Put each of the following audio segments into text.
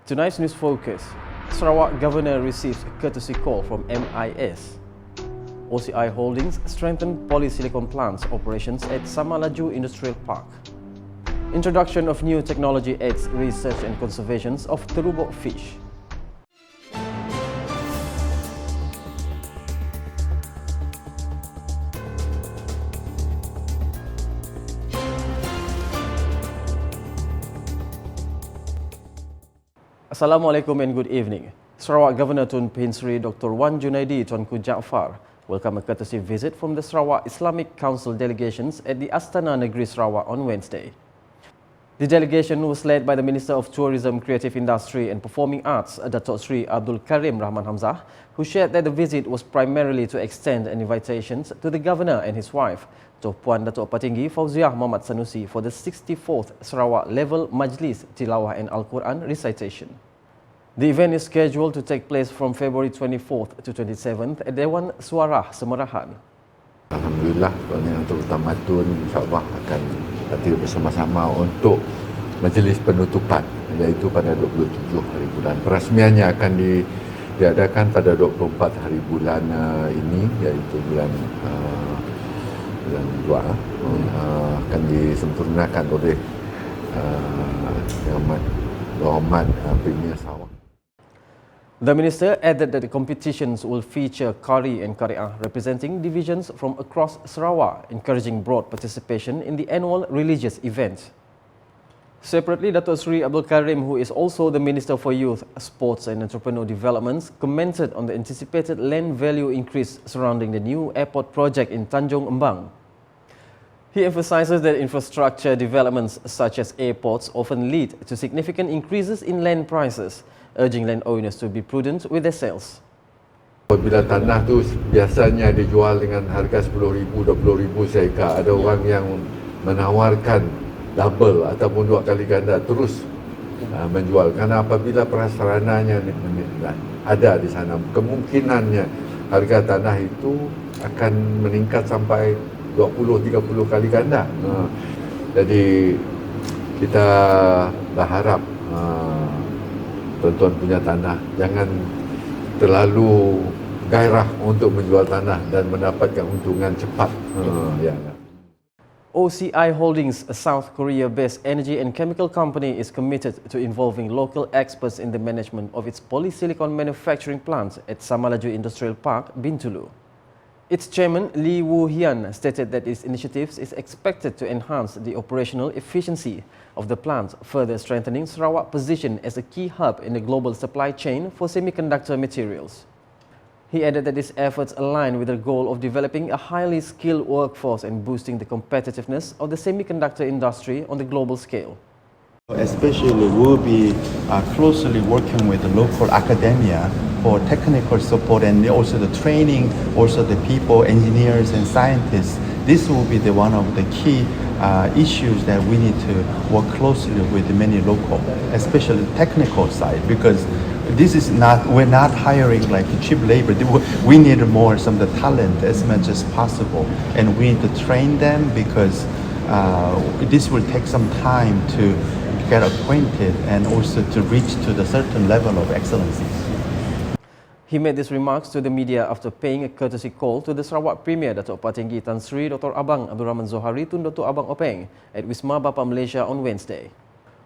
Tonight's news focus. Sarawak Governor receives a courtesy call from MIS. OCI Holdings strengthen Polysilicon plants operations at Samalaju Industrial Park. Introduction of new technology aids research and conservation of Terubuk fish. Assalamualaikum and good evening. Sarawak Governor Tun Pehin Sri Dr. Wan Junaidi Tuanku Jaafar welcomed a courtesy visit from the Sarawak Islamic Council delegations at the Astana Negeri Sarawak on Wednesday. The delegation was led by the Minister of Tourism, Creative Industry and Performing Arts, Datuk Sri Abdul Karim Rahman Hamzah, who shared that the visit was primarily to extend an invitation to the Governor and his wife, Tuan Puan Datuk Patinggi Fauziah Muhammad Sanusi, for the 64th Sarawak Level Majlis Tilawah and Al-Quran Recitation. The event is scheduled to take place from February 24th to 27th at Dewan Suarah Semerahan. Alhamdulillah, Tuan Yang Terutama Tun insyaAllah akan hadir bersama-sama untuk majlis penutupan, iaitu pada 27 hari bulan. Perasmiannya akan diadakan pada 24 hari bulan ini, iaitu bulan 2, akan disempurnakan oleh Yang Berhormat Premier Sarawak. The Minister added that the competitions will feature Qari and Qari'ah representing divisions from across Sarawak, encouraging broad participation in the annual religious event. Separately, Datuk Sri Abdul Karim, who is also the Minister for Youth, Sports and Entrepreneur Developments, commented on the anticipated land value increase surrounding the new airport project in Tanjung Embang. He emphasizes that infrastructure developments such as airports often lead to significant increases in land prices, urging landowners to be prudent with their sales. Apabila tanah tu biasanya dijual dengan harga RM10,000, RM20,000 seekar, ada orang yang menawarkan double ataupun 2 kali ganda terus menjual. Karena apabila prasarananya ada di sana, kemungkinannya harga tanah itu akan meningkat sampai 20-30 kali ganda. Jadi kita berharap tuan-tuan punya tanah jangan terlalu gairah untuk menjual tanah dan mendapatkan untungan cepat. OCI Holdings, a South Korea-based energy and chemical company, is committed to involving local experts in the management of its polysilicon manufacturing plant at Samalaju Industrial Park, Bintulu. Its chairman, Lee Woo Hian, stated that its initiatives is expected to enhance the operational efficiency of the plant, further strengthening Sarawak's position as a key hub in the global supply chain for semiconductor materials. He added that these efforts align with the goal of developing a highly skilled workforce and boosting the competitiveness of the semiconductor industry on the global scale. Especially, we'll be closely working with the local academia for technical support and also the training, also the people, engineers and scientists. This will be one of the key issues that we need to work closely with many local, especially the technical side, because this is not, we're not hiring like cheap labor. We need more some of the talent as much as possible, and we need to train them because this will take some time to get acquainted and also to reach to the certain level of excellency. He made these remarks to the media after paying a courtesy call to the Sarawak Premier Datuk Patinggi Tan Sri Dr. Abang Abdul Rahman Zohari Tun Datuk Abang Openg at Wisma Bapa Malaysia on Wednesday.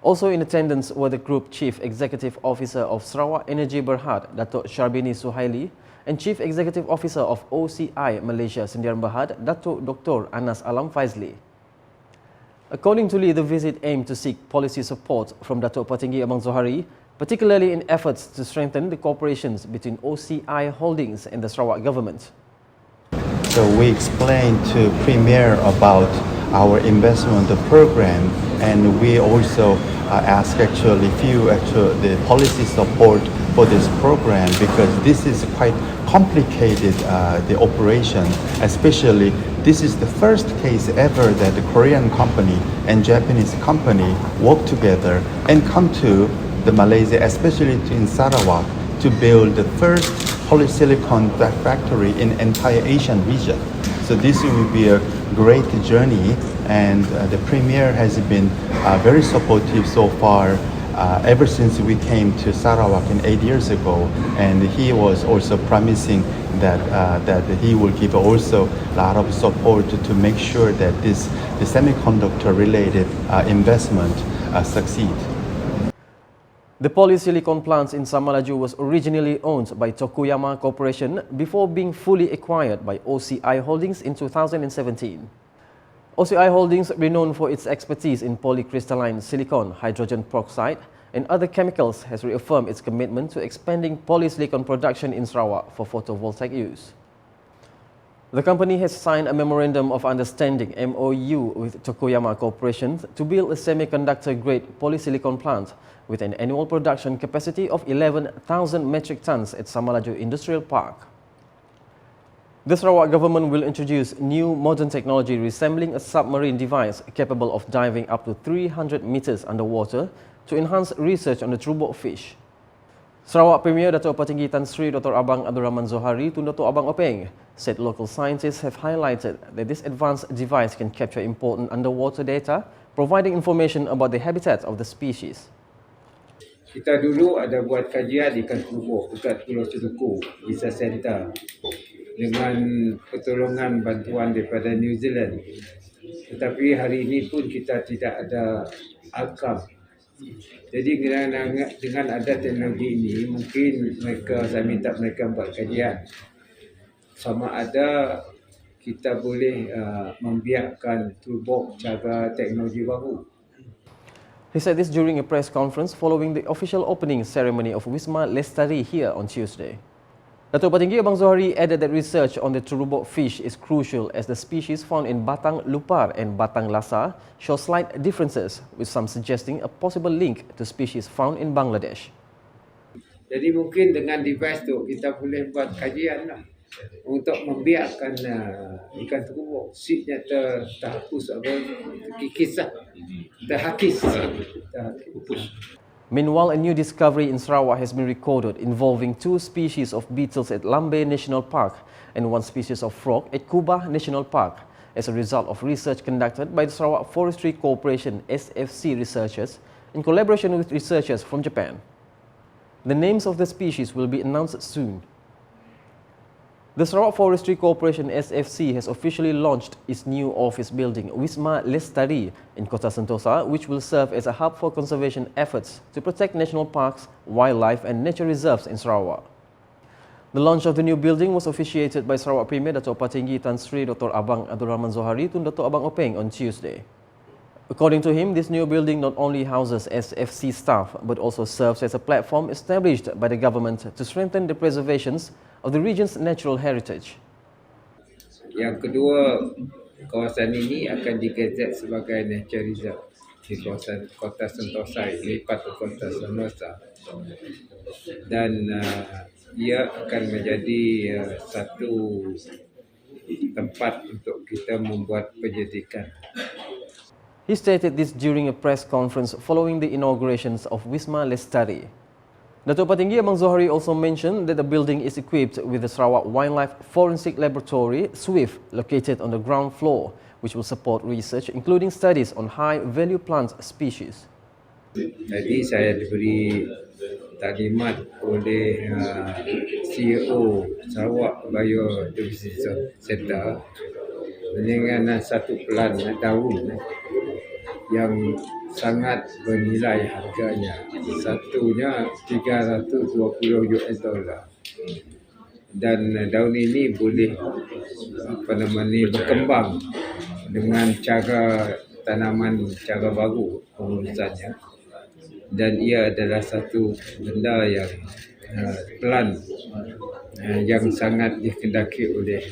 Also in attendance were the Group Chief Executive Officer of Sarawak Energy Berhad, Datuk Syarbini Suhaili, and Chief Executive Officer of OCI Malaysia Sdn Bhd, Datuk Dr. Anas Alam Faizli. According to Lee, the visit aimed to seek policy support from Datuk Patinggi Abang Zohari, particularly in efforts to strengthen the cooperations between OCI Holdings and the Sarawak government. So we explained to Premier about our investment program, and we also asked actually the policy support for this program, because this is quite complicated, the operation, especially this is the first case ever that the Korean company and Japanese company work together and come to the Malaysia, especially in Sarawak, to build the first polysilicon factory in entire Asian region. So this will be a great journey, and the Premier has been very supportive so far ever since we came to Sarawak 8 years ago, and he was also promising that he will give also a lot of support to make sure that the semiconductor related investment succeed. The Polysilicon plant in Samalaju was originally owned by Tokuyama Corporation before being fully acquired by OCI Holdings in 2017. OCI Holdings, renowned for its expertise in polycrystalline silicon, hydrogen peroxide, and other chemicals, has reaffirmed its commitment to expanding polysilicon production in Sarawak for photovoltaic use. The company has signed a Memorandum of Understanding (MOU) with Tokuyama Corporation to build a semiconductor-grade polysilicon plant with an annual production capacity of 11,000 metric tons at Samalaju Industrial Park. The Sarawak government will introduce new modern technology resembling a submarine device capable of diving up to 300 meters underwater to enhance research on the Terubuk fish. Sarawak Premier Datuk Petinggi Tan Sri Dr. Abang Abdul Rahman Zohari Tun Datuk Abang Openg said local scientists have highlighted that this advanced device can capture important underwater data, providing information about the habitat of the species. Kita dulu ada buat kajian ikan terubuk dekat Pulau Terubuk, Research Center, dengan pertolongan bantuan daripada New Zealand. Tetapi hari ini pun kita tidak ada outcome. Jadi dengan ada teknologi ini, mungkin saya minta mereka buat kajian sama ada kita boleh membiarkan Terubuk cara teknologi baru. He said this during a press conference following the official opening ceremony of Wisma Lestari here on Tuesday. Datuk Petinggi Abang Zohari added that research on the Terubuk fish is crucial as the species found in Batang Lupar and Batang Lasa show slight differences, with some suggesting a possible link to species found in Bangladesh. Jadi mungkin dengan device tu kita boleh buat kajian lah untuk membiarkan ikan terubuk seednya terhapus terkikis lah, terhakis. Meanwhile, a new discovery in Sarawak has been recorded involving 2 species of beetles at Lambe National Park and 1 species of frog at Kubah National Park as a result of research conducted by the Sarawak Forestry Corporation SFC researchers in collaboration with researchers from Japan. The names of the species will be announced soon. The Sarawak Forestry Corporation SFC has officially launched its new office building, Wisma Lestari, in Kota Sentosa, which will serve as a hub for conservation efforts to protect national parks, wildlife and nature reserves in Sarawak. The launch of the new building was officiated by Sarawak Premier Datuk Petinggi Tan Sri Dr. Abang Abdul Rahman Zohari Tun Datuk Abang Openg on Tuesday. According to him, this new building not only houses SFC staff but also serves as a platform established by the government to strengthen the preservations of the region's natural heritage. Yang kedua, kawasan ini akan digazet sebagai nature reserve di kawasan Kota Sentosa, lipat Kota Sentosa, dan ia akan menjadi satu tempat untuk kita membuat penyelidikan. He stated this during a press conference following the inaugurations of Wisma Lestari. Datuk Petinggi Abang Zohari also mentioned that the building is equipped with the Sarawak Wildlife Forensic Laboratory, SWIFT, located on the ground floor, which will support research including studies on high-value plant species. Tadi saya diberi taklimat oleh CEO Sarawak Biodiversity Center dengan satu pelan daun yang sangat bernilai harganya. Satunya $320 dan daun ini boleh berkembang dengan cara tanaman cara baru pengurusannya, dan ia adalah satu benda yang pelan yang sangat dikendaki oleh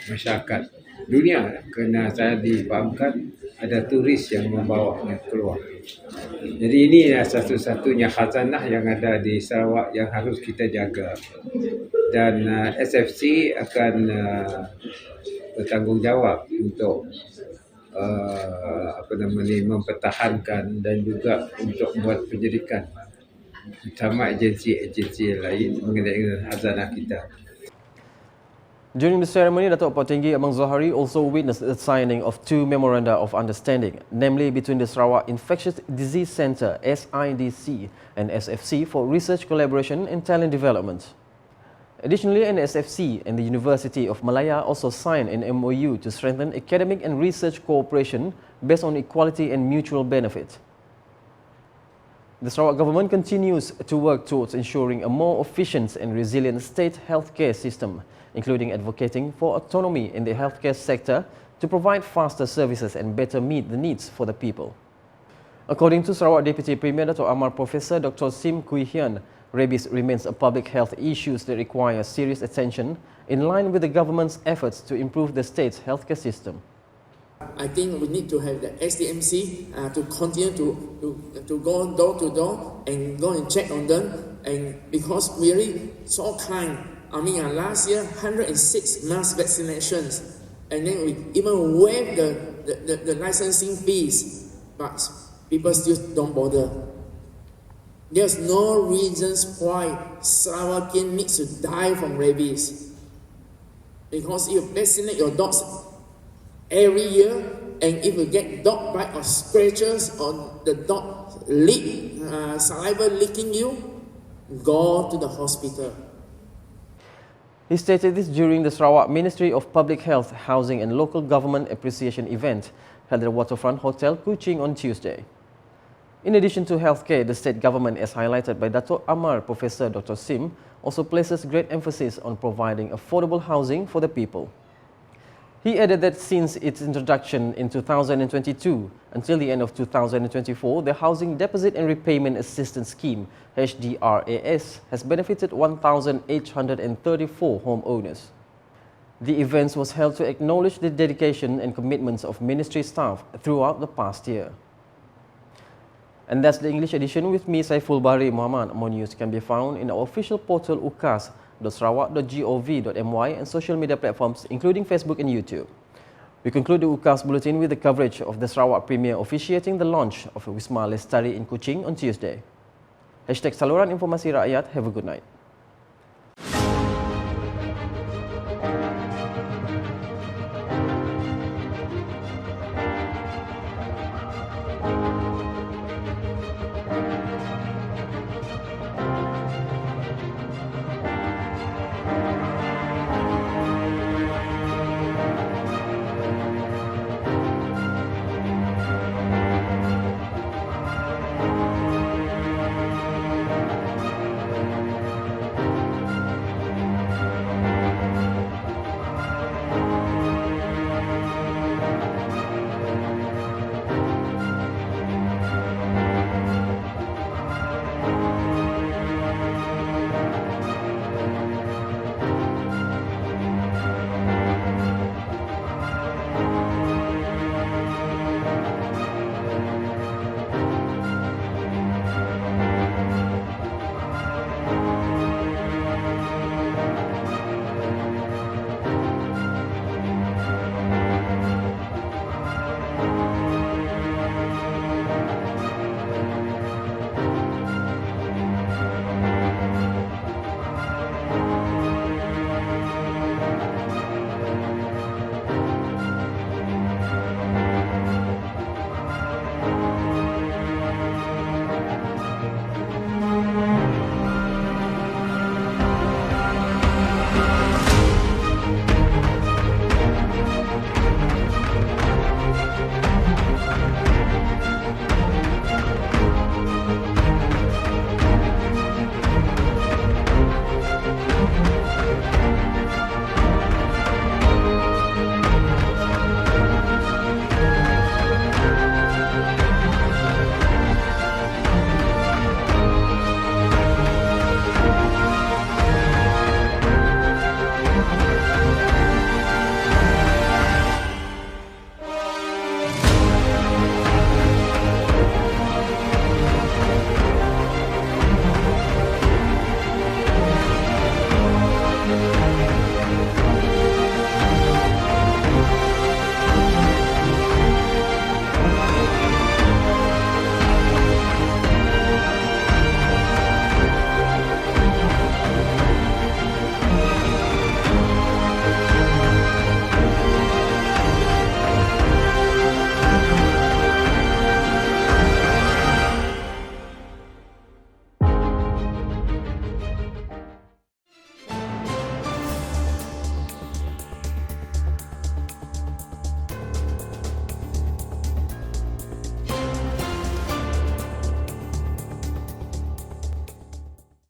masyarakat dunia, kerana saya difahamkan ada turis yang membawanya keluar. Jadi ini satu-satunya khazanah yang ada di Sarawak yang harus kita jaga, dan SFC akan bertanggungjawab untuk mempertahankan dan juga untuk membuat penyelidikan bersama agensi-agensi lain mengenai khazanah kita. During the ceremony, Datuk Petinggi Abang Zohari also witnessed the signing of two memoranda of understanding, namely between the Sarawak Infectious Disease Centre (SIDC) and SFC for research collaboration and talent development. Additionally, an SFC and the University of Malaya also signed an MOU to strengthen academic and research cooperation based on equality and mutual benefit. The Sarawak government continues to work towards ensuring a more efficient and resilient state healthcare system, including advocating for autonomy in the healthcare sector to provide faster services and better meet the needs for the people. According to Sarawak Deputy Premier Dato' Amar Professor Dr. Sim Kui Hian, rabies remains a public health issue that requires serious attention in line with the government's efforts to improve the state's healthcare system. I think we need to have the SDMC to continue to go door to door and go and check on them, and because really so kind. I mean, last year 106 mass vaccinations, and then we even waived the licensing fees, but people still don't bother. There's no reasons why Sarawakian needs to die from rabies, because you vaccinate your dogs every year, and if you get dog bite or scratches or the dog saliva licking you, go to the hospital. He stated this during the Sarawak Ministry of Public Health, Housing and Local Government Appreciation event held at the Waterfront Hotel, Kuching on Tuesday. In addition to healthcare, the state government, as highlighted by Dato' Amar Professor Dr. Sim, also places great emphasis on providing affordable housing for the people. He added that since its introduction in 2022 until the end of 2024, the Housing Deposit and Repayment Assistance Scheme (HDRAS) has benefited 1,834 homeowners. The event was held to acknowledge the dedication and commitments of ministry staff throughout the past year. And that's the English edition with me, Saiful Bahri Muhammad. More news can be found in our official portal ukas.sarawak.gov.my and social media platforms including Facebook and YouTube. We conclude the UKAS Bulletin with the coverage of the Sarawak Premier officiating the launch of Wisma Lestari in Kuching on Tuesday. #Saluran Informasi Rakyat. Have a good night.